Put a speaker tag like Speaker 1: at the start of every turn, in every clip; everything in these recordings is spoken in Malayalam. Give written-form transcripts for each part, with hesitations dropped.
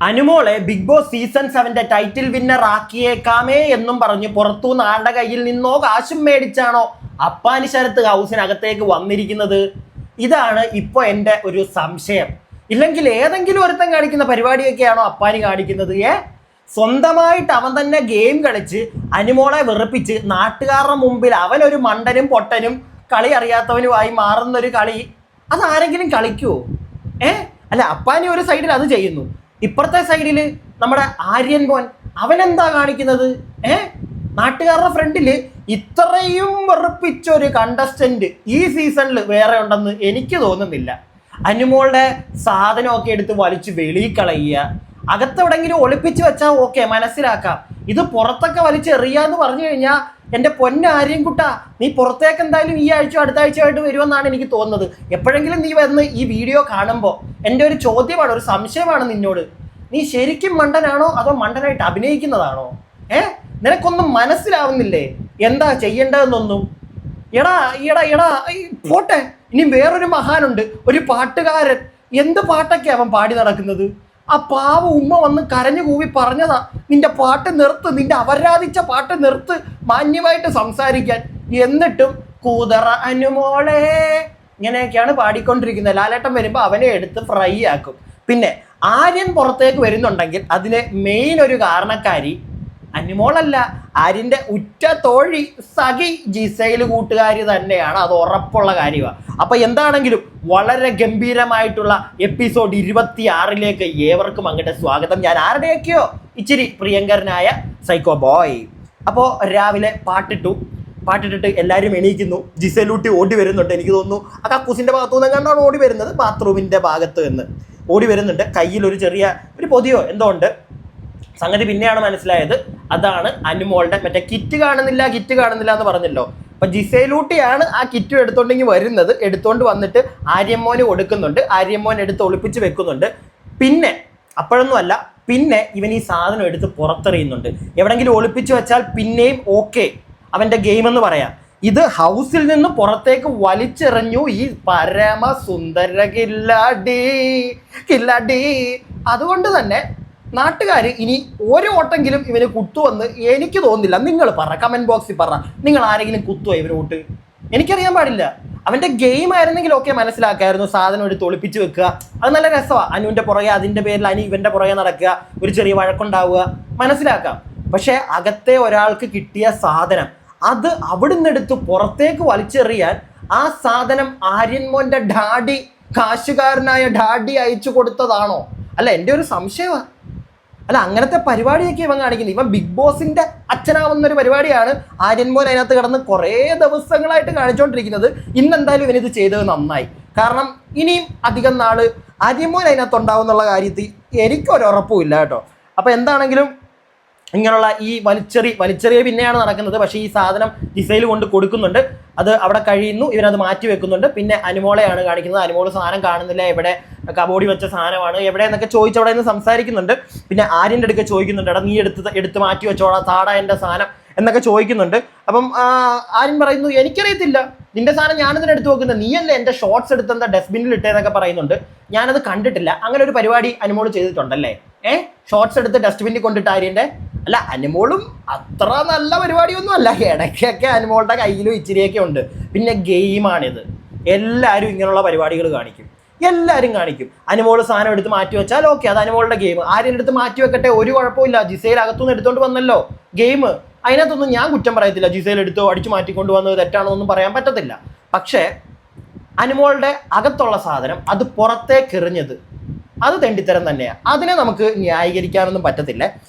Speaker 1: അനുമോളെ Big Boss season 7 title winner ആക്കിയേക്കാമേ എന്നും പറഞ്ഞു പുറത്തുനിന്ന് ആളുടെ കയ്യിൽ നിന്നോ കാശും മേടിച്ചാണോ അപ്പാനി ശരത്ത് ഹൗസിനകത്തേക്ക് വന്നിരിക്കുന്നത്? ഇതാണ് ഇപ്പൊ എൻ്റെ ഒരു സംശയം. ഇല്ലെങ്കിൽ ഏതെങ്കിലും ഒരുത്തൻ കാണിക്കുന്ന പരിപാടിയൊക്കെയാണോ അപ്പാനി കാണിക്കുന്നത്? സ്വന്തമായിട്ട് അവൻ തന്നെ ഗെയിം കളിച്ച് അനുമോളെ വെറുപ്പിച്ച് നാട്ടുകാരുടെ മുമ്പിൽ അവനൊരു മണ്ടനും പൊട്ടനും കളി അറിയാത്തവനുമായി മാറുന്നൊരു കളി അതാരെങ്കിലും കളിക്കുവോ? അല്ല, അപ്പാനി ഒരു സൈഡിൽ അത് ചെയ്യുന്നു, ഇപ്പുറത്തെ സൈഡിൽ നമ്മുടെ ആര്യൻ മോൻ അവനെന്താ കാണിക്കുന്നത്? നാട്ടുകാരുടെ ഫ്രണ്ടിൽ ഇത്രയും വെറുപ്പിച്ചൊരു കണ്ടസ്റ്റന്റ് ഈ സീസണിൽ വേറെ ഉണ്ടെന്ന് എനിക്ക് തോന്നുന്നില്ല. അനുമോളുടെ സാധനമൊക്കെ എടുത്ത് വലിച്ച് വെളിയിൽ കളയുക, അകത്തെവിടെങ്കിലും ഒളിപ്പിച്ച് വെച്ചാൽ ഓക്കെ, മനസ്സിലാക്കാം. ഇത് പുറത്തൊക്കെ വലിച്ചെറിയാന്ന് പറഞ്ഞു കഴിഞ്ഞാൽ എൻ്റെ പൊന്നാര്യൻകുട്ട, നീ പുറത്തേക്ക് എന്തായാലും ഈ ആഴ്ച അടുത്ത ആഴ്ചയായിട്ട് വരുമെന്നാണ് എനിക്ക് തോന്നുന്നത്. എപ്പോഴെങ്കിലും നീ വന്ന് ഈ വീഡിയോ കാണുമ്പോൾ എൻ്റെ ഒരു ചോദ്യമാണ്, ഒരു സംശയമാണ് നിന്നോട്. നീ ശരിക്കും മണ്ടനാണോ അതോ മണ്ടനായിട്ട് അഭിനയിക്കുന്നതാണോ? നിനക്കൊന്നും മനസ്സിലാവുന്നില്ലേ എന്താ ചെയ്യേണ്ടതെന്നൊന്നും? എടാ പോട്ടെ, ഇനി വേറൊരു മഹാനുണ്ട്, ഒരു പാട്ടുകാരൻ. എന്ത് പാട്ടൊക്കെ അവൻ പാടി നടക്കുന്നത്? ആ പാവ ഉമ്മ വന്ന് കരഞ്ഞു കൂവി പറഞ്ഞതാ, നിന്റെ പാട്ട് നിർത്ത്, നിന്റെ അപരാധിച്ച പാട്ട് നിർത്ത്, മാന്യമായിട്ട് സംസാരിക്കാൻ. എന്നിട്ടും കൂതറ അനുമോളെ ഇങ്ങനെയൊക്കെയാണ് പാടിക്കൊണ്ടിരിക്കുന്നത്. ലാലേട്ടൻ വരുമ്പോൾ അവനെ എടുത്ത് ഫ്രൈ ആക്കും. പിന്നെ ആര്യൻ പുറത്തേക്ക് വരുന്നുണ്ടെങ്കിൽ അതിന് മെയിൻ ഒരു കാരണക്കാരി അനുമോളല്ല, ആര്യൻ്റെ ഉറ്റ തോഴി സഖി ജിസൈൽ കൂട്ടുകാരി തന്നെയാണ്. അത് ഉറപ്പുള്ള കാര്യമാണ്. അപ്പം എന്താണെങ്കിലും വളരെ ഗംഭീരമായിട്ടുള്ള എപ്പിസോഡ് 26 ഏവർക്കും അങ്ങോട്ട് സ്വാഗതം. ഞാൻ ആരുടെയൊക്കെയോ ഇച്ചിരി പ്രിയങ്കരനായ സൈക്കോ ബോയ്. അപ്പോൾ രാവിലെ പാട്ടിട്ടിട്ട് എല്ലാവരും എണീക്കുന്നു. ജിസൈലൂട്ടി ഓടി വരുന്നുണ്ട്. എനിക്ക് തോന്നുന്നു ആ കക്കൂസിൻ്റെ ഭാഗത്തു നിന്ന് കണ്ടാണ് ഓടി വരുന്നത്, ബാത്റൂമിൻ്റെ ഭാഗത്ത് നിന്ന് ഓടി വരുന്നുണ്ട്. കയ്യിൽ ഒരു ചെറിയ ഒരു പൊതിയോ എന്തോ ഉണ്ട്. സംഗതി പിന്നെയാണ് മനസ്സിലായത്, അതാണ് അനുമോളുടെ മറ്റേ കിറ്റ് കാണുന്നില്ല എന്ന് പറഞ്ഞല്ലോ. അപ്പം ജിസൈലൂട്ടിയാണ് ആ കിറ്റ് എടുത്തോണ്ട് വന്നിട്ട് ആര്യമ്മോന് കൊടുക്കുന്നുണ്ട്. ആര്യമ്മോൻ എടുത്ത് ഒളിപ്പിച്ച് വെക്കുന്നുണ്ട്. പിന്നെ അപ്പോഴൊന്നും അല്ല, പിന്നെ ഇവൻ ഈ സാധനം എടുത്ത് പുറത്തെറിയുന്നുണ്ട്. എവിടെങ്കിലും ഒളിപ്പിച്ച് വെച്ചാൽ പിന്നെയും ഓക്കെ, അവൻ്റെ ഗെയിം എന്ന് പറയാം. ഇത് ഹൗസിൽ നിന്ന് പുറത്തേക്ക് വലിച്ചെറിഞ്ഞു ഈ പരമസുന്ദര കില്ലാടി. അതുകൊണ്ട് തന്നെ നാട്ടുകാർ ഇനി ഒരു ഓട്ടെങ്കിലും ഇവന് കുത്തുവന്ന് എനിക്ക് തോന്നുന്നില്ല. നിങ്ങൾ പറ, കമൻറ്റ് ബോക്സിൽ പറ, നിങ്ങൾ ആരെങ്കിലും കുത്തുവോ ഇവനോട്ട്? എനിക്കറിയാൻ പാടില്ല. അവൻ്റെ ഗെയിം ആയിരുന്നെങ്കിൽ ഓക്കെ, മനസ്സിലാക്കായിരുന്നു. സാധനം എടുത്ത് ഒളിപ്പിച്ച് വെക്കുക, അത് നല്ല രസമാണ്. അനുവിൻ്റെ പുറകെ, അതിൻ്റെ പേരിൽ അനു ഇവൻ്റെ പുറകെ നടക്കുക, ഒരു ചെറിയ വഴക്കുണ്ടാവുക, മനസ്സിലാക്കാം. പക്ഷേ അകത്തെ ഒരാൾക്ക് കിട്ടിയ സാധനം അത് അവിടുന്ന് എടുത്ത് പുറത്തേക്ക് വലിച്ചെറിയാൻ ആ സാധനം ആര്യൻമോൻ്റെ ഡാഡി, കാശുകാരനായ ഡാഡി അയച്ചു കൊടുത്തതാണോ? അല്ല, എൻ്റെ ഒരു സംശയമാണ്. അല്ല, അങ്ങനത്തെ പരിപാടിയൊക്കെ ഇവൻ കാണിക്കുന്നത്. ഇവൻ ബിഗ് ബോസിൻ്റെ അച്ഛനാവുന്നൊരു പരിപാടിയാണ് ആര്യൻമോൻ അതിനകത്ത് കിടന്ന് കുറേ ദിവസങ്ങളായിട്ട് കാണിച്ചുകൊണ്ടിരിക്കുന്നത്. ഇന്നെന്തായാലും ഇവനിത് ചെയ്തത് നന്നായി. കാരണം ഇനിയും അധികം നാൾ ആര്യൻമോൻ അതിനകത്ത് ഉണ്ടാവുന്നുള്ള കാര്യത്തിൽ എനിക്കൊരുറപ്പുമില്ല കേട്ടോ. അപ്പോൾ എന്താണെങ്കിലും ഇങ്ങനെയുള്ള ഈ വലിച്ചെറിയ പിന്നെയാണ് നടക്കുന്നത്. പക്ഷേ ഈ സാധനം ജിസൈൽ കൊണ്ട് കൊടുക്കുന്നുണ്ട്, അത് അവിടെ കഴിയുന്നു, ഇവരത് മാറ്റി വെക്കുന്നുണ്ട്. പിന്നെ അനുമോളെയാണ് കാണിക്കുന്നത്. അനുമോള് സാധനം കാണുന്നില്ല, എവിടെ കബോർഡിൽ വെച്ച സാധനമാണ് എവിടെ എന്നൊക്കെ ചോദിച്ച് അവിടെ നിന്ന് സംസാരിക്കുന്നുണ്ട്. പിന്നെ ആര്യൻ്റെ അടുക്ക ചോദിക്കുന്നുണ്ട്, എടാ നീ എടുത്ത് മാറ്റി വെച്ചോടാ, താടാ എൻ്റെ സാധനം എന്നൊക്കെ ചോദിക്കുന്നുണ്ട്. അപ്പം ആര്യൻ പറയുന്നു, എനിക്കറിയത്തില്ല, നിന്റെ സാധനം ഞാനതിന് എടുത്ത് വെക്കുന്നത്, നീയല്ലേ എൻ്റെ ഷോർട്സ് എടുത്ത് എന്താ ഡസ്റ്റ്ബിന്നിൽ ഇട്ടേന്നൊക്കെ പറയുന്നുണ്ട്. ഞാനത് കണ്ടിട്ടില്ല. അങ്ങനെ ഒരു പരിപാടി അനുമോള് ചെയ്തിട്ടുണ്ടല്ലേ? ഷോർട്സ് എടുത്ത് ഡസ്റ്റ്ബിന്നിൽ കൊണ്ടിട്ട് ആര്യൻ്റെ അല്ല, അനുമോളും അത്ര നല്ല പരിപാടിയൊന്നും അല്ല. ഇടയ്ക്കൊക്കെ അനുമോളുടെ കയ്യിലും ഇച്ചിരിയൊക്കെ ഉണ്ട്. പിന്നെ ഗെയിമാണിത്. എല്ലാവരും ഇങ്ങനെയുള്ള പരിപാടികൾ കാണിക്കും, എല്ലാവരും കാണിക്കും. അനുമോള് സാധനം എടുത്ത് മാറ്റി വെച്ചാൽ ഓക്കെ, അത് അനുമോളുടെ ഗെയിം. ആര്യൻ എടുത്ത് മാറ്റി വെക്കട്ടെ, ഒരു കുഴപ്പമില്ല. ജിസൈൽ അകത്തുനിന്ന് എടുത്തോണ്ട് വന്നല്ലോ ഗെയിം, അതിനകത്തൊന്നും ഞാൻ കുറ്റം പറയത്തില്ല. ജിസൈൽ എടുത്തോ അടിച്ചു മാറ്റിക്കൊണ്ട് വന്നത് തെറ്റാണെന്നൊന്നും പറയാൻ പറ്റത്തില്ല. പക്ഷേ അനുമോളുടെ അകത്തുള്ള സാധനം അത് പുറത്തേക്ക് എറിഞ്ഞത് അത് തെണ്ടിത്തരം തന്നെയാണ്. അതിനെ നമുക്ക് ന്യായീകരിക്കാനൊന്നും പറ്റത്തില്ല.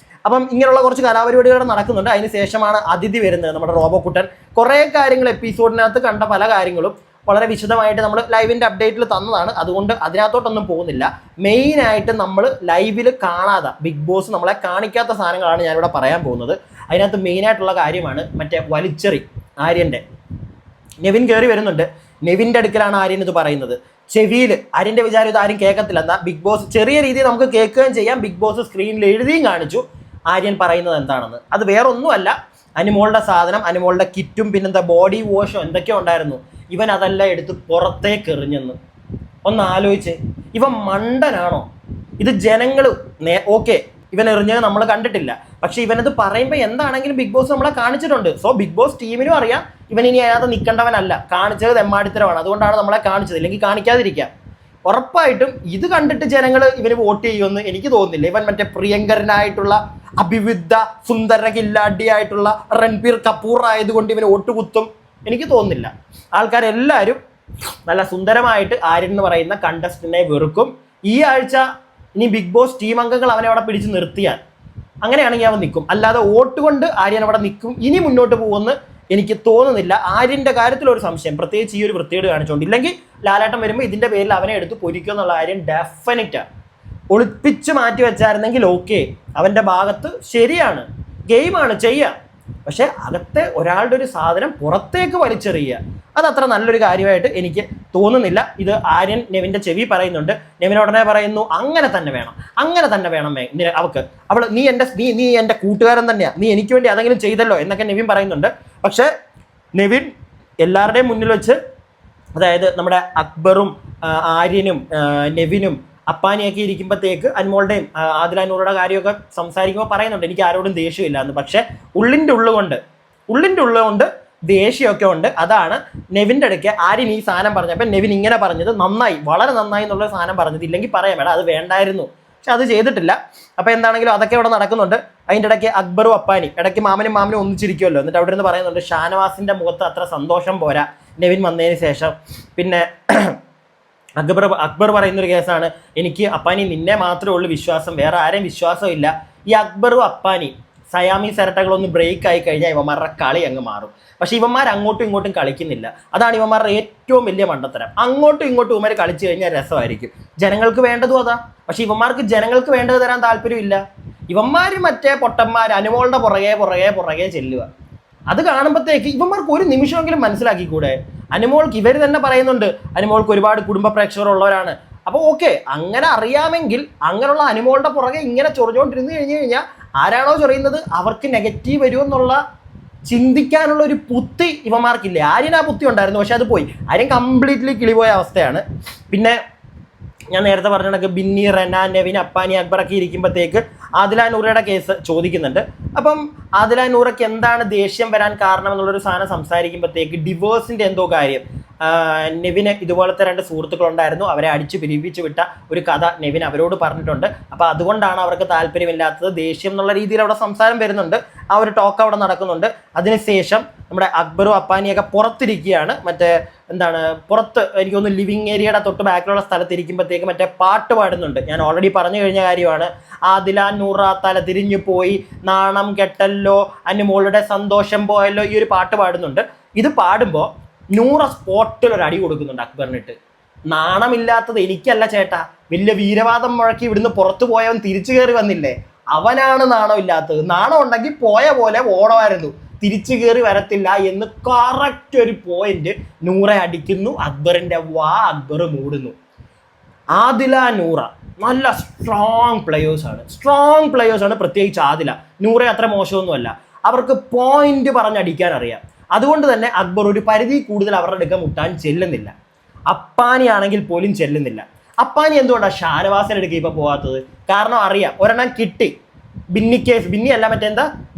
Speaker 1: അപ്പം ഇങ്ങനെയുള്ള കുറച്ച് കലാപരിപാടികൾ നടക്കുന്നുണ്ട്. അതിന് ശേഷമാണ് അതിഥി വരുന്നത്, നമ്മുടെ റോബോക്കുട്ടൻ. കുറേ കാര്യങ്ങൾ എപ്പിസോഡിനകത്ത് കണ്ട പല കാര്യങ്ങളും വളരെ വിശദമായിട്ട് നമ്മൾ ലൈവിൻ്റെ അപ്ഡേറ്റിൽ തന്നതാണ്. അതുകൊണ്ട് അതിനകത്തോട്ടൊന്നും പോകുന്നില്ല. മെയിനായിട്ട് നമ്മൾ ലൈവിൽ കാണാതെ, ബിഗ് ബോസ് നമ്മളെ കാണിക്കാത്ത സാധനങ്ങളാണ് ഞാനിവിടെ പറയാൻ പോകുന്നത്. അതിനകത്ത് മെയിനായിട്ടുള്ള കാര്യമാണ് മറ്റേ വലിച്ചെറി. ആര്യൻ്റെ നെവിൻ കയറി വരുന്നുണ്ട്. നെവിൻ്റെ അടുക്കലാണ് ആര്യൻ ഇത് പറയുന്നത്. ചെവിയിൽ ആര്യൻ്റെ വിചാരം ഇത് ആരും കേൾക്കത്തില്ല. എന്നാൽ ബിഗ് ബോസ് ചെറിയ രീതിയിൽ നമുക്ക് കേൾക്കുകയും ചെയ്യാം. ബിഗ് ബോസ് സ്ക്രീനിൽ എഴുതിയും കാണിച്ചു ആര്യൻ പറയുന്നത് എന്താണെന്ന്. അത് വേറെ ഒന്നുമല്ല, അനുമോളുടെ സാധനം, അനുമോളുടെ കിറ്റും പിന്നെന്താ ബോഡി വാഷോ എന്തൊക്കെയോ ഉണ്ടായിരുന്നു, ഇവൻ അതെല്ലാം എടുത്ത് പുറത്തേക്ക് എറിഞ്ഞെന്ന്. ഒന്ന് ആലോചിച്ച്, ഇവൻ മണ്ടനാണോ? ഇത് ജനങ്ങൾ ഓക്കെ ഇവൻ എറിഞ്ഞത് നമ്മൾ കണ്ടിട്ടില്ല, പക്ഷെ ഇവനത് പറയുമ്പോൾ എന്താണെങ്കിലും ബിഗ് ബോസ് നമ്മളെ കാണിച്ചിട്ടുണ്ട്. സോ ബിഗ് ബോസ് ടീമിനും അറിയാം ഇവൻ ഇനി അതിനകത്ത് നിൽക്കേണ്ടവനല്ല, കാണിച്ചത് തെമ്മാടിത്തരമാണ്, അതുകൊണ്ടാണ് നമ്മളെ കാണിച്ചത്, ഇല്ലെങ്കിൽ കാണിക്കാതിരിക്കാം. ഉറപ്പായിട്ടും ഇത് കണ്ടിട്ട് ജനങ്ങൾ ഇവന് വോട്ട് ചെയ്യുമെന്ന് എനിക്ക് തോന്നുന്നില്ല. ഇവൻ മറ്റേ പ്രിയങ്കരനായിട്ടുള്ള അഭിവിദ്യ സുന്ദര കില്ലാഡിയായിട്ടുള്ള രൺബീർ കപൂർ ആയതുകൊണ്ട് ഇവന് വോട്ട് കുത്തും എനിക്ക് തോന്നുന്നില്ല. ആൾക്കാരെല്ലാവരും നല്ല സുന്ദരമായിട്ട് ആര്യൻ എന്ന് പറയുന്ന കണ്ടസ്റ്റന്റിനെ വെറുക്കും. ഈ ആഴ്ച ഇനി ബിഗ് ബോസ് ടീം അംഗങ്ങൾ അവനെ അവിടെ പിടിച്ച് നിർത്തിയാൽ അങ്ങനെയാണെങ്കിൽ അവൻ നിൽക്കും, അല്ലാതെ വോട്ട് കൊണ്ട് ആര്യൻ അവിടെ നിൽക്കും ഇനി മുന്നോട്ട് പോകുമെന്ന് എനിക്ക് തോന്നുന്നില്ല. ആര്യൻ്റെ കാര്യത്തിലൊരു സംശയം, പ്രത്യേകിച്ച് ഈ ഒരു വൃത്തികേട് കാണിച്ചുകൊണ്ട്, ഇല്ലെങ്കിൽ ലാലേട്ടൻ വരുമ്പോൾ ഇതിൻ്റെ പേരിൽ അവനെ എടുത്ത് പൊരിക്കുക എന്നുള്ള കാര്യം ഡെഫിനറ്റാണ്. ഒളിപ്പിച്ച് മാറ്റി വെച്ചായിരുന്നെങ്കിൽ ഓക്കെ, അവൻ്റെ ഭാഗത്ത് ശരിയാണ്, ഗെയിമാണ് ചെയ്യുക. പക്ഷെ അകത്തെ ഒരാളുടെ ഒരു സാധനം പുറത്തേക്ക് വലിച്ചെറിയുക അതത്ര നല്ലൊരു കാര്യമായിട്ട് എനിക്ക് തോന്നുന്നില്ല. ഇത് ആര്യൻ നെവിൻ്റെ ചെവി പറയുന്നുണ്ട്. നെവിൻ ഉടനെ പറയുന്നു അങ്ങനെ തന്നെ വേണം, അങ്ങനെ തന്നെ വേണം അവൾക്ക്, നീ എൻ്റെ കൂട്ടുകാരൻ തന്നെയാണ്, നീ എനിക്ക് വേണ്ടി അതെങ്കിലും ചെയ്തല്ലോ എന്നൊക്കെ നെവിൻ പറയുന്നുണ്ട്. പക്ഷെ നെവിൻ എല്ലാവരുടെയും മുന്നിൽ വെച്ച്, അതായത് നമ്മുടെ അക്ബറും ആര്യനും നെവിനും അപ്പാനിയൊക്കെ ഇരിക്കുമ്പോഴത്തേക്ക് അനുമോളുടെയും ആദിലാനൂറുടെ കാര്യമൊക്കെ സംസാരിക്കുമ്പോൾ പറയുന്നുണ്ട് എനിക്ക് ആരോടും ദേഷ്യമില്ല എന്ന്. പക്ഷെ ഉള്ളിൻ്റെ ഉള്ളുകൊണ്ട് ദേഷ്യമൊക്കെ ഉണ്ട്. അതാണ് നെവിൻ്റെ അടുക്ക് ആര്യൻ ഈ സാധനം പറഞ്ഞപ്പോൾ നെവിൻ ഇങ്ങനെ പറഞ്ഞത് നന്നായി, വളരെ നന്നായി എന്നുള്ള സാധനം പറഞ്ഞത്. ഇല്ലെങ്കിൽ പറയാം വേണം അത് വേണ്ടായിരുന്നു, പക്ഷെ അത് ചെയ്തിട്ടില്ല. അപ്പോൾ എന്താണെങ്കിലും അതൊക്കെ ഇവിടെ നടക്കുന്നുണ്ട്. അതിൻ്റെ ഇടയ്ക്ക് അക്ബറും അപ്പാനി ഇടയ്ക്ക് മാമനും ഒന്നിച്ചിരിക്കുമല്ലോ, എന്നിട്ട് അവിടെ നിന്ന് പറയുന്നുണ്ട് ഷാനവാസിൻ്റെ മുഖത്ത് അത്ര സന്തോഷം പോരാ നെവിൻ വന്നതിന് ശേഷം. പിന്നെ അക്ബർ പറയുന്നൊരു കേസാണ്, എനിക്ക് അപ്പാനി നിന്നെ മാത്രമേ ഉള്ളൂ വിശ്വാസം, വേറെ ആരെയും വിശ്വാസമില്ല. ഈ അക്ബറും അപ്പാനി സയാമി സെരട്ടകളൊന്ന് ബ്രേക്ക് ആയി കഴിഞ്ഞാൽ ഇവന്മാരുടെ കളി അങ്ങ് മാറും. പക്ഷെ ഇവന്മാർ അങ്ങോട്ടും ഇങ്ങോട്ടും കളിക്കുന്നില്ല, അതാണ് ഇവന്മാരുടെ ഏറ്റവും വലിയ മണ്ടത്തരം. അങ്ങോട്ടും ഇങ്ങോട്ടും ഇവന്മാർ കളിച്ചു കഴിഞ്ഞാൽ രസമായിരിക്കും, ജനങ്ങൾക്ക് വേണ്ടതും അതാ. പക്ഷെ ഇവന്മാർക്ക് ജനങ്ങൾക്ക് വേണ്ടത് തരാൻ താല്പര്യമില്ല. ഇവന്മാർ മറ്റേ പൊട്ടന്മാർ അനുമോളുടെ പുറകെ ചെല്ലുക. അത് കാണുമ്പോഴത്തേക്ക് ഇവന്മാർക്ക് ഒരു നിമിഷമെങ്കിലും മനസ്സിലാക്കിക്കൂടെ, അനുമോൾക്ക് ഇവർ തന്നെ പറയുന്നുണ്ട് അനുമോൾക്ക് ഒരുപാട് കുടുംബ പ്രേക്ഷകരുള്ളവരാണ്. അപ്പോൾ ഓക്കെ, അങ്ങനെ അറിയാമെങ്കിൽ അങ്ങനെയുള്ള അനുമോളുടെ പുറകെ ഇങ്ങനെ ചൊറിഞ്ഞുകൊണ്ടിരുന്ന് കഴിഞ്ഞാൽ ആരാണോ ചൊറിയുന്നത് അവർക്ക് നെഗറ്റീവ് വരുമെന്നുള്ള ചിന്തിക്കാനുള്ള ഒരു ബുദ്ധി ഇവന്മാർക്കില്ലേ. ആര്യൻ ആ ബുദ്ധി ഉണ്ടായിരുന്നു, പക്ഷെ അത് പോയി. ആര്യൻ കംപ്ലീറ്റ്ലി കിളിപോയ അവസ്ഥയാണ്. പിന്നെ ഞാൻ നേരത്തെ പറഞ്ഞ കണക്ക് ബിന്നി, റെന, നെവിൻ, അപ്പാനി, അക്ബറൊക്കെ ഇരിക്കുമ്പോഴത്തേക്ക് ആദിലാനൂറയുടെ കേസ് ചോദിക്കുന്നുണ്ട്. അപ്പം ആദിലാനൂറയ്ക്ക് എന്താണ് ദേഷ്യം വരാൻ കാരണം എന്നുള്ളൊരു സാധനം സംസാരിക്കുമ്പോഴത്തേക്ക് ഡിവോഴ്സിൻ്റെ എന്തോ കാര്യം, നെവിന് ഇതുപോലത്തെ 2 സുഹൃത്തുക്കളുണ്ടായിരുന്നു, അവരെ അടിച്ച് പിരിപ്പിച്ച് വിട്ട ഒരു കഥ നെവിൻ അവരോട് പറഞ്ഞിട്ടുണ്ട്. അപ്പോൾ അതുകൊണ്ടാണ് അവർക്ക് താല്പര്യമില്ലാത്തത്, ദേഷ്യം എന്നുള്ള രീതിയിൽ അവിടെ സംസാരം വരുന്നുണ്ട്. ആ ഒരു ടോക്ക് അവിടെ നടക്കുന്നുണ്ട്. അതിനുശേഷം നമ്മുടെ അക്ബറും അപ്പാനിയൊക്കെ പുറത്തിരിക്കുകയാണ്, മറ്റേ എന്താണ് പുറത്ത് എനിക്കൊന്ന് ലിവിങ് ഏരിയയുടെ തൊട്ട് ബാക്കിലുള്ള സ്ഥലത്തിരിക്കുമ്പോഴത്തേക്ക് മറ്റേ പാട്ട് പാടുന്നുണ്ട്. ഞാൻ ഓൾറെഡി പറഞ്ഞു കഴിഞ്ഞ കാര്യമാണ്. ആദിലാനൂറ തല തിരിഞ്ഞു പോയി, നാണം കെട്ടല്ലോ, അനുമോളുടെ സന്തോഷം പോയല്ലോ, ഈ ഒരു പാട്ട് പാടുന്നുണ്ട്. ഇത് പാടുമ്പോൾ നൂറ സ്പോട്ടിൽ ഒരു അടി കൊടുക്കുന്നുണ്ട് അക്ബറിനിട്ട്. നാണമില്ലാത്തത് എനിക്കല്ല ചേട്ടാ, വലിയ വീരവാദം മുഴക്കി ഇവിടുന്ന് പുറത്തു പോയവൻ തിരിച്ചു കയറി വന്നില്ലേ, അവനാണ് നാണമില്ലാത്തത്. നാണം ഉണ്ടെങ്കിൽ പോയ പോലെ ഓടമായിരുന്നു, തിരിച്ചു കയറി വരത്തില്ല എന്ന് കറക്റ്റ് ഒരു പോയിന്റ് നൂറെ അടിക്കുന്നു. അക്ബറിന്റെ അക്ബർ മൂടുന്നു. ആദിലാനൂറ നല്ല സ്ട്രോങ് പ്ലെയേഴ്സാണ്, പ്രത്യേകിച്ച് ആദില. നൂറെ അത്ര മോശമൊന്നുമല്ല, അവർക്ക് പോയിന്റ് പറഞ്ഞടിക്കാൻ അറിയാം. അതുകൊണ്ട് തന്നെ അക്ബർ ഒരു പരിധി കൂടുതൽ അവരുടെ അടുക്ക മുട്ടാൻ ചെല്ലുന്നില്ല. അപ്പാനി ആണെങ്കിൽ പോലും ചെല്ലുന്നില്ല. അപ്പാനി എന്തുകൊണ്ടാണ് ഷാനവാസിൻ്റെ അടുക്ക ഇപ്പോൾ പോകാത്തത്? കാരണം അറിയാം ഒരെണ്ണം കിട്ടി,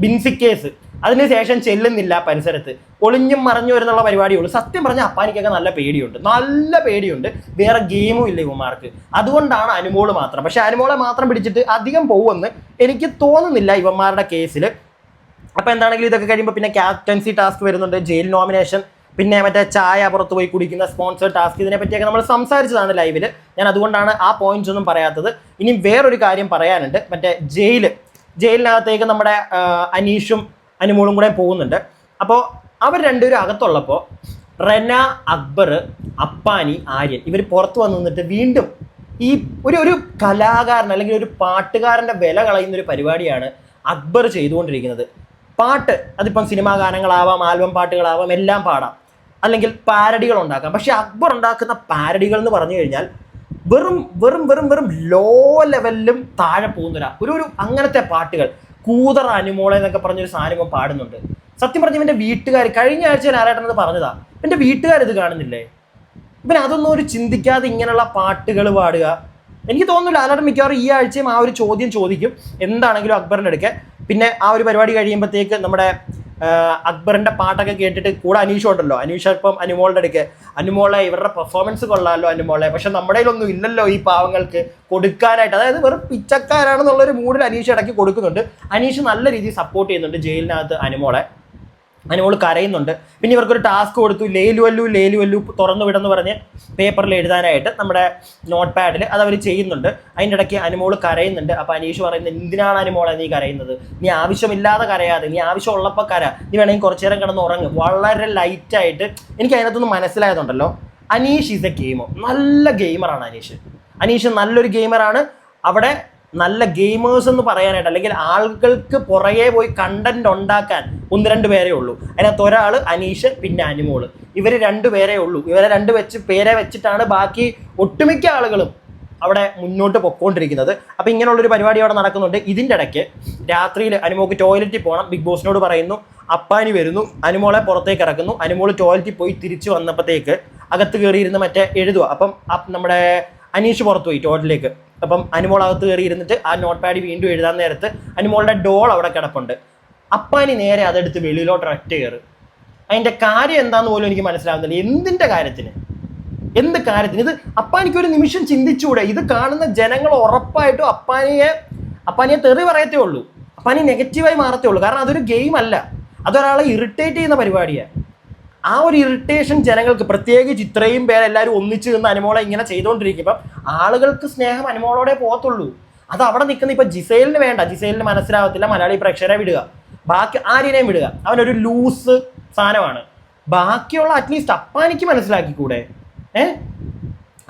Speaker 1: ബിൻസി കേസ്. അതിനുശേഷം ചെല്ലുന്നില്ല, പരിസരത്ത് ഒളിഞ്ഞും മറഞ്ഞു വരുന്നുള്ള പരിപാടിയുള്ളൂ. സത്യം പറഞ്ഞാൽ അപ്പാനിക്കൊക്കെ നല്ല പേടിയുണ്ട്, വേറെ ഗെയിമും ഇല്ല ഇവന്മാർക്ക്. അതുകൊണ്ടാണ് അനുമോള് മാത്രം. പക്ഷെ അനുമോളെ മാത്രം പിടിച്ചിട്ട് അധികം പോകുമെന്ന് എനിക്ക് തോന്നുന്നില്ല ഇവന്മാരുടെ കേസിൽ. അപ്പോൾ എന്താണെങ്കിലും ഇതൊക്കെ കഴിയുമ്പോൾ പിന്നെ ക്യാപ്റ്റൻസി ടാസ്ക് വരുന്നുണ്ട്, ജയിൽ നോമിനേഷൻ, പിന്നെ മറ്റേ ചായ പുറത്ത് പോയി കുടിക്കുന്ന സ്പോൺസർ ടാസ്ക്. ഇതിനെപ്പറ്റിയൊക്കെ നമ്മൾ സംസാരിച്ചതാണ് ലൈവിൽ. ഞാൻ അതുകൊണ്ടാണ് ആ പോയിന്റ്സ് ഒന്നും പറയാത്തത്. ഇനി വേറൊരു കാര്യം പറയാനുണ്ട്, മറ്റേ ജയിലിനകത്തേക്ക് നമ്മുടെ അനീഷും അനുമോളും കൂടെ പോകുന്നുണ്ട്. അപ്പോൾ അവർ രണ്ടുപേരും അകത്തുള്ളപ്പോൾ റെന, അക്ബർ, അപ്പാനി, ആര്യൻ ഇവർ പുറത്ത് വന്ന് നിന്നിട്ട് വീണ്ടും ഈ ഒരു കലാകാരൻ അല്ലെങ്കിൽ ഒരു പാട്ടുകാരൻ്റെ വില കളയുന്നൊരു പരിപാടിയാണ് അക്ബർ ചെയ്തുകൊണ്ടിരിക്കുന്നത്. പാട്ട് അതിപ്പം സിനിമാ ഗാനങ്ങളാവാം, ആൽബം പാട്ടുകളാവാം, എല്ലാം പാടാം, അല്ലെങ്കിൽ പാരഡികൾ ഉണ്ടാക്കാം. പക്ഷെ അക്ബർ ഉണ്ടാക്കുന്ന പാരഡികൾ എന്ന് പറഞ്ഞു കഴിഞ്ഞാൽ വെറും ലോ ലെവലിലും താഴെ പോകുന്നൊരാ ഒരു അങ്ങനത്തെ പാട്ടുകൾ. കൂതറ അനുമോളെ എന്നൊക്കെ പറഞ്ഞൊരു സാധനം പാടുന്നുണ്ട്. സത്യം പറഞ്ഞ ഇവൻ്റെ വീട്ടുകാർ കഴിഞ്ഞ ആഴ്ച ആരായിട്ടെന്നത് പറഞ്ഞതാ, എൻ്റെ വീട്ടുകാരിത് കാണുന്നില്ലേ? ഇവൻ അതൊന്നും ഒരു ചിന്തിക്കാതെ ഇങ്ങനെയുള്ള പാട്ടുകൾ പാടുക. എനിക്ക് തോന്നുന്നു ലാലേട്ടൻ മിക്കവാറും ഈ ആഴ്ചയും ആ ഒരു ചോദ്യം ചോദിക്കും എന്താണെങ്കിലും അക്ബറിൻ്റെ അടുക്കെ. പിന്നെ ആ ഒരു പരിപാടി കഴിയുമ്പോഴത്തേക്ക് നമ്മുടെ അക്ബറിൻ്റെ പാട്ടൊക്കെ കേട്ടിട്ട് കൂടെ അനീഷ് ഉണ്ടല്ലോ, അനീഷ് ഇപ്പം അനുമോളുടെ അടുക്ക് അനുമോളെ ഇവരുടെ പെർഫോമൻസ് കൊള്ളാമല്ലോ അനുമോളെ, പക്ഷെ നമ്മുടെ കയ്യിലൊന്നും ഇല്ലല്ലോ ഈ പാവങ്ങൾക്ക് കൊടുക്കാനായിട്ട്, അതായത് വെറും പിച്ചക്കാരാണെന്നുള്ളൊരു മൂഡിൽ അനീഷ് ഇടയ്ക്ക് കൊടുക്കുന്നുണ്ട്. അനീഷ് നല്ല രീതിയിൽ സപ്പോർട്ട് ചെയ്യുന്നുണ്ട് ജയിലിനകത്ത് അനുമോൾ കരയുന്നുണ്ട്. പിന്നെ ഇവർക്കൊരു ടാസ്ക് കൊടുത്തു, ലേലു തുറന്നു വിടെന്ന് പറഞ്ഞ് പേപ്പറിൽ എഴുതാനായിട്ട് നമ്മുടെ നോട്ട് പാഡിൽ, അത് അവർ ചെയ്യുന്നുണ്ട്. അതിൻ്റെ ഇടയ്ക്ക് അനുമോൾ കരയുന്നുണ്ട്. അപ്പോൾ അനീഷ് പറയുന്നത് എന്തിനാണ് അനുമോളെ നീ കരയുന്നത്, നീ ആവശ്യമില്ലാതെ കരയാതെ, നീ ആവശ്യമുള്ളപ്പോൾ നീ വേണമെങ്കിൽ കുറച്ചു നേരം കിടന്ന് ഉറങ്ങും. വളരെ ലൈറ്റായിട്ട് എനിക്ക് അതിനകത്തൊന്ന് മനസ്സിലായതുണ്ടല്ലോ, അനീഷ് ഈസ് എ ഗെയിമർ, നല്ല ഗെയിമറാണ് അനീഷ് നല്ലൊരു ഗെയിമറാണ്. അവിടെ നല്ല ഗെയിമേഴ്സ് എന്ന് പറയാനായിട്ട്, അല്ലെങ്കിൽ ആളുകൾക്ക് പുറകെ പോയി കണ്ടന്റ് ഉണ്ടാക്കാൻ 1-2 പേരേ ഉള്ളൂ. അതിനകത്ത് ഒരാൾ അനീഷ്, പിന്നെ അനുമോള്, ഇവർ 2 പേരേ ഉള്ളൂ. ഇവരെ 2 പേരെ വെച്ചിട്ടാണ് ബാക്കി ഒട്ടുമിക്ക ആളുകളും അവിടെ മുന്നോട്ട് പൊക്കോണ്ടിരിക്കുന്നത്. അപ്പോൾ ഇങ്ങനെയുള്ളൊരു പരിപാടി അവിടെ നടക്കുന്നുണ്ട്. ഇതിൻ്റെ ഇടയ്ക്ക് രാത്രിയിൽ അനുമോൾക്ക് ടോയ്ലറ്റിൽ പോകണം, ബിഗ് ബോസിനോട് പറയുന്നു. അപ്പാനി വരുന്നു, അനുമോളെ പുറത്തേക്ക് ഇറക്കുന്നു. അനുമോൾ ടോയ്ലറ്റിൽ പോയി തിരിച്ചു വന്നപ്പോഴത്തേക്ക് അകത്ത് കയറിയിരുന്ന് മറ്റേ എഴുതുക. അപ്പം നമ്മുടെ അനീഷ് പുറത്തു പോയി ടോയ്ലറ്റിലേക്ക്. അപ്പം അനുമോൾ അകത്ത് കയറി ഇരുന്നിട്ട് ആ നോട്ട് പാഡ് വീണ്ടും എഴുതാൻ നേരത്ത് അനുമോളുടെ ഡോൾ അവിടെ കിടപ്പുണ്ട്. അപ്പാനി നേരെ അതെടുത്ത് വെളിയിലോട്ട് ഒറ്റ കയറി. അതിൻ്റെ കാര്യം എന്താണെന്ന് പോലും എനിക്ക് മനസ്സിലാവുന്നില്ല. എന്തിൻ്റെ കാര്യത്തിന്, എന്ത് കാര്യത്തിന്? ഇത് അപ്പാനിക്കൊരു നിമിഷം ചിന്തിച്ചുകൂടെ? ഇത് കാണുന്ന ജനങ്ങൾ ഉറപ്പായിട്ടും അപ്പാനിയെ തെറി പറയത്തേ ഉള്ളൂ, അപ്പാനി നെഗറ്റീവായി മാറത്തേ ഉള്ളൂ. കാരണം അതൊരു ഗെയിം അല്ല, അതൊരാളെ ഇറിറ്റേറ്റ് ചെയ്യുന്ന പരിപാടിയാണ്. ആ ഒരു ഇറിറ്റേഷൻ ജനങ്ങൾക്ക്, പ്രത്യേകിച്ച് ഇത്രയും പേരെല്ലാവരും ഒന്നിച്ച് നിന്ന് അനുമോളെ ഇങ്ങനെ ചെയ്തുകൊണ്ടിരിക്കുമ്പം ആളുകൾക്ക് സ്നേഹം അനുമോളോടെ പോകത്തുള്ളൂ. അത് അവിടെ നിൽക്കുന്ന ഇപ്പം ജിസേലിന് വേണ്ട, ജിസേലിന് മനസ്സിലാവത്തില്ല, മലയാളി പ്രേക്ഷകരെ വിടുക, ബാക്കി ആരെയും വിടുക, അവനൊരു ലൂസ് സാധനമാണ്. ബാക്കിയുള്ള അറ്റ്ലീസ്റ്റ് അപ്പാനിക്ക് മനസ്സിലാക്കിക്കൂടെ?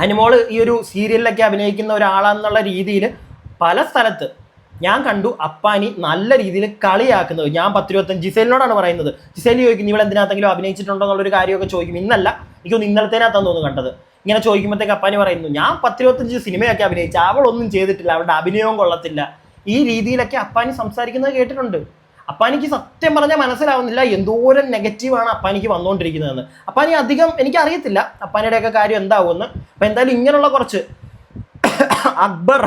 Speaker 1: അനുമോള് ഈ ഒരു സീരിയലിലൊക്കെ അഭിനയിക്കുന്ന ഒരാളാന്നുള്ള രീതിയിൽ പല സ്ഥലത്ത് ഞാൻ കണ്ടു അപ്പാനി നല്ല രീതിയിൽ കളിയാക്കുന്നത്. ഞാൻ 10-25 ജിസേലിനോടാണ് പറയുന്നത്. ജിസേൽ ചോദിക്കും ഇവിടെ എന്തിനകത്തെങ്കിലും അഭിനയിച്ചിട്ടുണ്ടോ എന്നുള്ളൊരു കാര്യമൊക്കെ ചോദിക്കും. ഇന്നല്ല, എനിക്കൊന്ന് ഇന്നലത്തേനകത്താന്ന് തോന്നുന്നു കണ്ടത്. ഇങ്ങനെ ചോദിക്കുമ്പോഴത്തേക്ക് അപ്പാനി പറയുന്നു ഞാൻ 10-25 സിനിമയൊക്കെ അഭിനയിച്ച, അവളൊന്നും ചെയ്തിട്ടില്ല, അവളുടെ അഭിനയവും കൊള്ളത്തില്ല. ഈ രീതിയിലൊക്കെ അപ്പാനി സംസാരിക്കുന്നത് കേട്ടിട്ടുണ്ട്. അപ്പാനിക്ക് സത്യം പറഞ്ഞാൽ മനസ്സിലാവുന്നില്ല എന്തോരം നെഗറ്റീവാണ് അപ്പാനിക്ക് വന്നുകൊണ്ടിരിക്കുന്നതെന്ന്. അപ്പാനി അധികം എനിക്കറിയത്തില്ല അപ്പാനിയുടെയൊക്കെ കാര്യം എന്താവുമെന്ന്. അപ്പം എന്തായാലും ഇങ്ങനെയുള്ള കുറച്ച് അക്ബർ,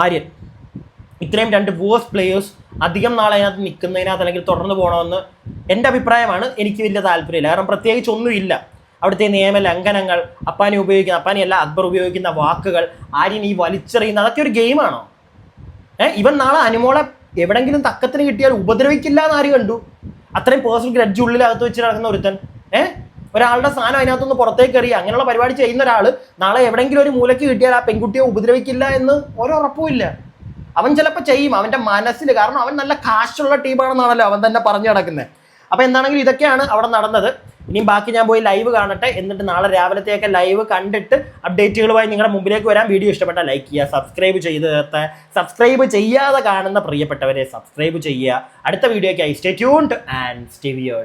Speaker 1: ആര്യൻ, ഇത്രയും 2 വേഴ്സ്റ്റ് പ്ലേയേഴ്സ് അധികം നാളെ അതിനകത്ത് നിൽക്കുന്നതിനകത്ത് അല്ലെങ്കിൽ തുടർന്ന് പോകണമെന്ന് എൻ്റെ അഭിപ്രായമാണ്. എനിക്ക് വലിയ താല്പര്യമില്ല. കാരണം പ്രത്യേകിച്ച് ഒന്നുമില്ല. അവിടുത്തെ നിയമലംഘനങ്ങൾ, അപ്പാനിയല്ല അക്ബർ ഉപയോഗിക്കുന്ന വാക്കുകൾ, ആര്യൻ ഈ വലിച്ചെറിയുന്ന, അതൊക്കെ ഒരു ഗെയിമാണോ? ഇവൻ നാളെ അനുമോളെ എവിടെങ്കിലും തക്കത്തിന് കിട്ടിയാൽ ഉപദ്രവിക്കില്ല എന്ന് ആര് കണ്ടു? അത്രയും പേഴ്സണൽ ഗ്രഡ്ജ് ഉള്ളിലകത്ത് വെച്ച് നടക്കുന്ന ഒരുത്തൻ, ഒരാളുടെ സാധനം അതിനകത്തൊന്ന് പുറത്തേക്ക് എറിയുക, അങ്ങനെയുള്ള പരിപാടി ചെയ്യുന്ന ഒരാൾ നാളെ എവിടെയെങ്കിലും ഒരു മൂലയ്ക്ക് കിട്ടിയാൽ ആ പെൺകുട്ടിയെ ഉപദ്രവിക്കില്ല എന്ന് ഒരുറപ്പുമില്ല. അവൻ ചിലപ്പോൾ ചെയ്യും അവൻ്റെ മനസ്സിൽ, കാരണം അവൻ നല്ല കാശുള്ള ടീമാണെന്നാണല്ലോ അവൻ തന്നെ പറഞ്ഞു നടക്കുന്നത്. അപ്പോൾ എന്താണെങ്കിലും ഇതൊക്കെയാണ് അവിടെ നടന്നത്. ഇനിയും ബാക്കി ഞാൻ പോയി ലൈവ് കാണട്ടെ, എന്നിട്ട് നാളെ രാവിലത്തെയൊക്കെ ലൈവ് കണ്ടിട്ട് അപ്ഡേറ്റുകളുമായി നിങ്ങളുടെ മുമ്പിലേക്ക് വരാം. വീഡിയോ ഇഷ്ടപ്പെട്ടാൽ ലൈക്ക് ചെയ്യുക, സബ്സ്ക്രൈബ് ചെയ്യാതെ കാണുന്ന പ്രിയപ്പെട്ടവരെ സബ്സ്ക്രൈബ് ചെയ്യുക. അടുത്ത വീഡിയോയ്ക്കായി stay tuned and stay weird.